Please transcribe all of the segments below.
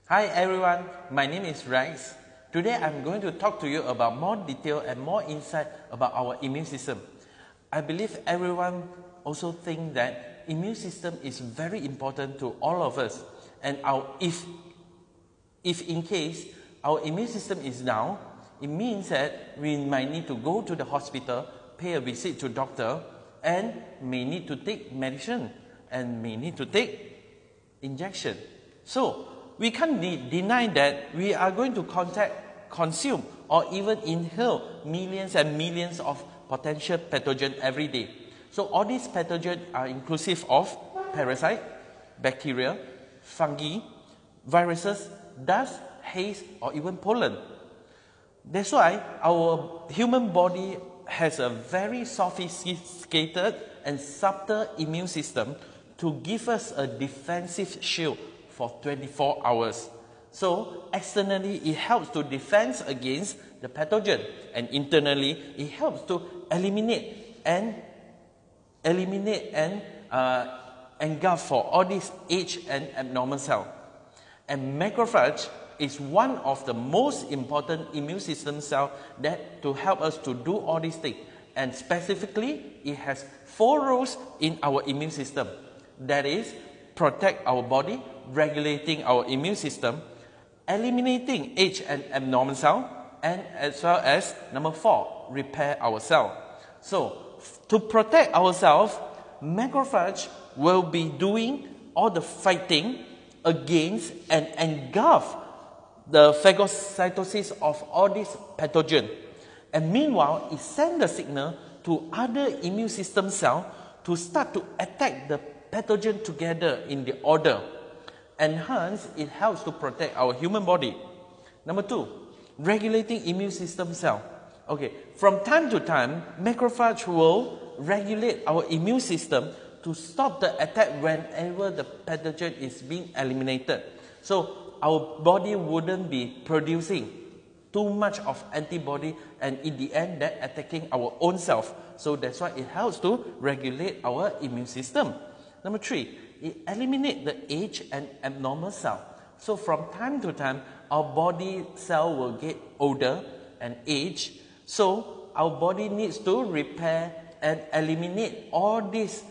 Hi everyone, my name is Rex. Today I'm going to talk to you about more detail and more insight about our immune system. I believe everyone also think that immune system is very important to all of us, and if in case our immune system is down, it means that we might need to go to the hospital, pay a visit to doctor, and may need to take medicine and may need to take injection. So we can't deny that we are going to consume or even inhale millions and millions of potential pathogens every day. So all these pathogens are inclusive of parasite, bacteria, fungi, viruses, dust, haze, or even pollen. That's why our human body has a very sophisticated and subtle immune system to give us a defensive shield for 24 hours. So externally, it helps to defend against the pathogen, and internally, it helps to eliminate and engulf for all these age and abnormal cells. And macrophage is one of the most important immune system cells that to help us to do all these things. And specifically, it has 4 roles in our immune system. That is, protect our body, regulating our immune system, eliminating age and abnormal cell, and as well as number 4, repair our cell. So to protect ourselves, macrophage will be doing all the fighting against and engulf the phagocytosis of all these pathogens. And meanwhile, it sends the signal to other immune system cells to start to attack the pathogen together in the order. And hence, it helps to protect our human body. Number 2, regulating immune system cell. Okay, from time to time, macrophage will regulate our immune system to stop the attack whenever the pathogen is being eliminated. So our body wouldn't be producing too much of antibody, and in the end, that attacking our own self. So that's why it helps to regulate our immune system. Number 3, it eliminates the age and abnormal cell. So from time to time, our body cell will get older and age. So our body needs to repair and eliminate all these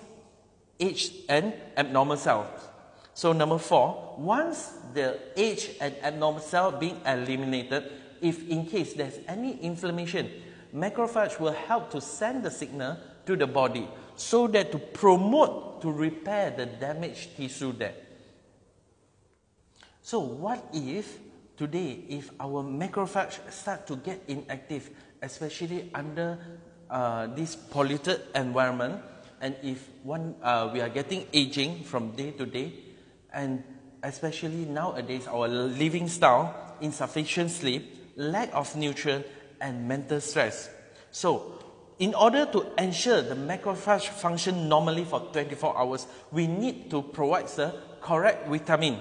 age and abnormal cells. So number 4, once the age and abnormal cell being eliminated, if in case there's any inflammation, macrophage will help to send the signal to the body so that to promote to repair the damaged tissue there. So what if today, if our macrophage start to get inactive, especially under this polluted environment, and if we are getting aging from day to day, and especially nowadays our living style, insufficient sleep, lack of nutrients, and mental stress. So in order to ensure the macrophage function normally for 24 hours, we need to provide the correct vitamin.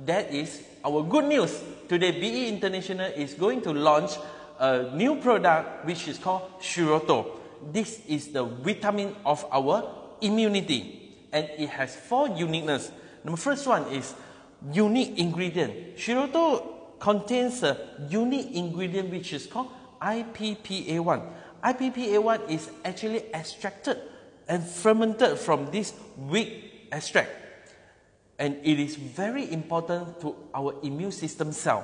That is our good news. Today, BE International is going to launch a new product which is called Shiruto. This is the vitamin of our immunity, and it has 4 uniqueness. The first one is unique ingredient. Shiruto contains a unique ingredient which is called IPPA1. IPPA1 is actually extracted and fermented from this wheat extract, and it is very important to our immune system cell.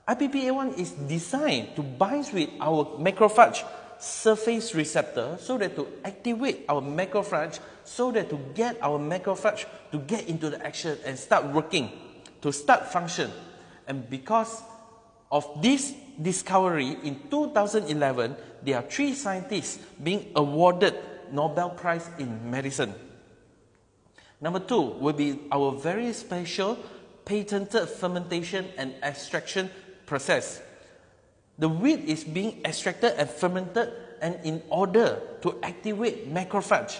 IPPA1 is designed to bind with our macrophage surface receptor so that to activate our macrophage, so that to get our macrophage to get into the action and start working, to start function. And because of this discovery in 2011, there are 3 scientists being awarded Nobel Prize in Medicine. Number 2 will be our very special patented fermentation and extraction process. The wheat is being extracted and fermented, and in order to activate macrophage,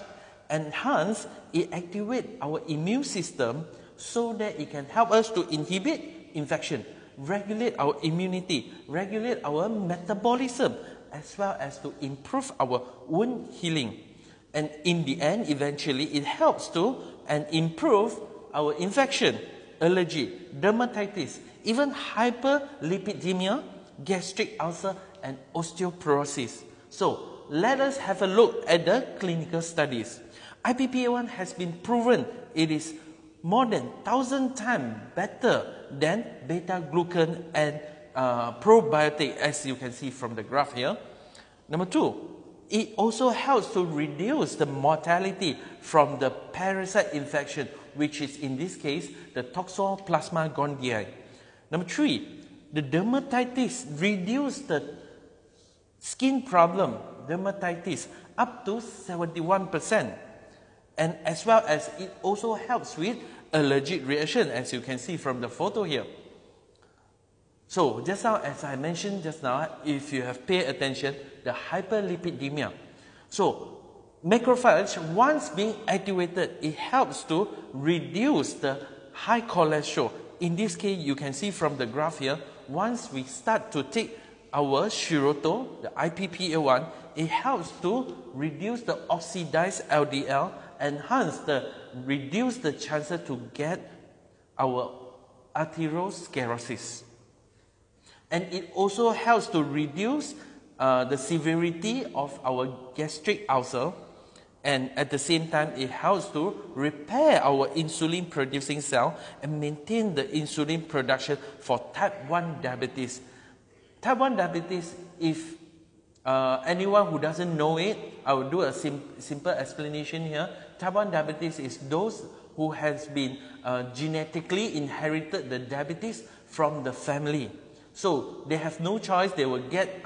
and hence it activates our immune system so that it can help us to inhibit infection, regulate our immunity, regulate our metabolism, as well as to improve our wound healing. And in the end, eventually, it helps to improve our infection, allergy, dermatitis, even hyperlipidemia, gastric ulcer, and osteoporosis. So let us have a look at the clinical studies. IPPA1 has been proven it is more than 1,000 times better than beta-glucan and probiotic, as you can see from the graph here. Number 2, it also helps to reduce the mortality from the parasite infection, which is in this case the Toxoplasma gondii. Number 3, the dermatitis reduce the skin problem, dermatitis, up to 71%. And as well as it also helps with allergic reaction, as you can see from the photo here. So just now, as I mentioned just now, if you have paid attention, the hyperlipidemia. So macrophage, once being activated, it helps to reduce the high cholesterol. In this case, you can see from the graph here, once we start to take our Shiruto, the IPPA1, it helps to reduce the oxidized LDL, reduce the chances to get our atherosclerosis. And it also helps to reduce the severity of our gastric ulcer, and at the same time it helps to repair our insulin producing cell and maintain the insulin production for type 1 diabetes. Type 1 diabetes, if anyone who doesn't know it, I will do a simple explanation here. Type 1 diabetes is those who has been genetically inherited the diabetes from the family. So they have no choice, they will get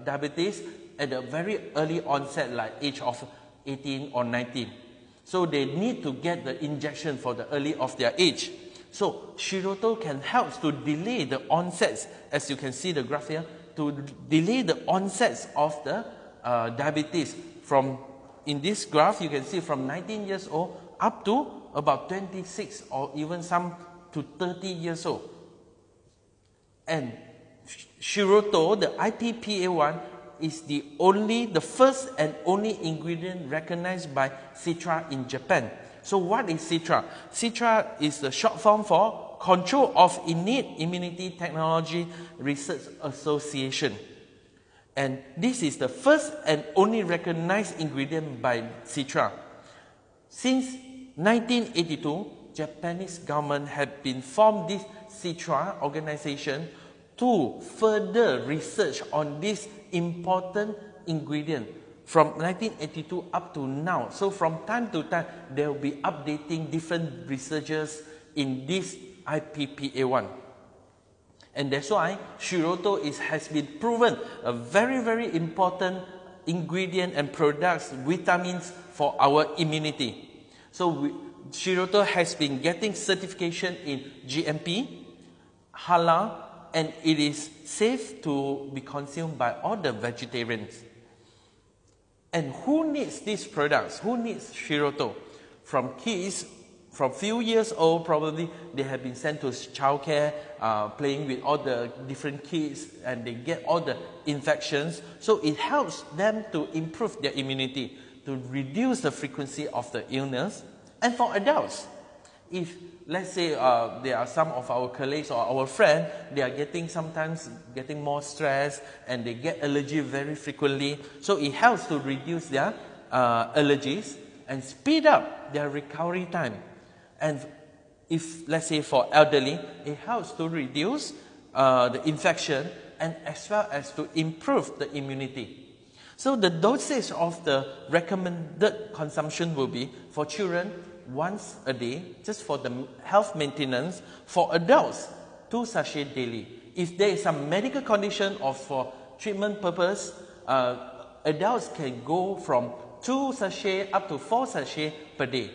diabetes at a very early onset, like age of 18 or 19. So they need to get the injection for the early of their age. So Shiruto can help to delay the onsets, as you can see the graph here, to delay the onsets of the diabetes from, in this graph you can see from 19 years old up to about 26 or even some to 30 years old. And Shiruto, the IPPA1, is the first and only ingredient recognized by Citra in Japan. So what is Citra? Citra is the short form for Control of Innate Immunity Technology Research Association. And this is the first and only recognized ingredient by Citra. Since 1982, Japanese government had been formed this Citra organization to further research on this important ingredient from 1982 up to now. So from time to time, they will be updating different researchers in this IPPA1. And that's why Shiruto has been proven a very, very important ingredient and products, vitamins for our immunity. So Shiruto has been getting certification in GMP, halal, and it is safe to be consumed by all the vegetarians. And who needs these products? Who needs Shiruto? From kids, from few years old, probably they have been sent to childcare, playing with all the different kids, and they get all the infections. So it helps them to improve their immunity, to reduce the frequency of the illness. And for adults, if let's say there are some of our colleagues or our friends, they are sometimes getting more stress and they get allergy very frequently. So it helps to reduce their allergies and speed up their recovery time. And if, let's say for elderly, it helps to reduce the infection and as well as to improve the immunity. So the dosage of the recommended consumption will be for children once a day, just for the health maintenance. For adults, 2 sachets daily. If there is some medical condition or for treatment purpose, adults can go from 2 sachets up to 4 sachets per day.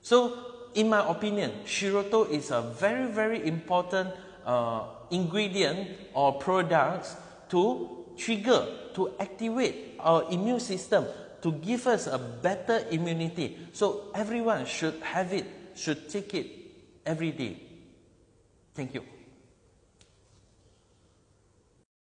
So in my opinion, Shiruto is a very, very important ingredient or product to trigger, to activate our immune system, to give us a better immunity. So everyone should have it, should take it every day. Thank you.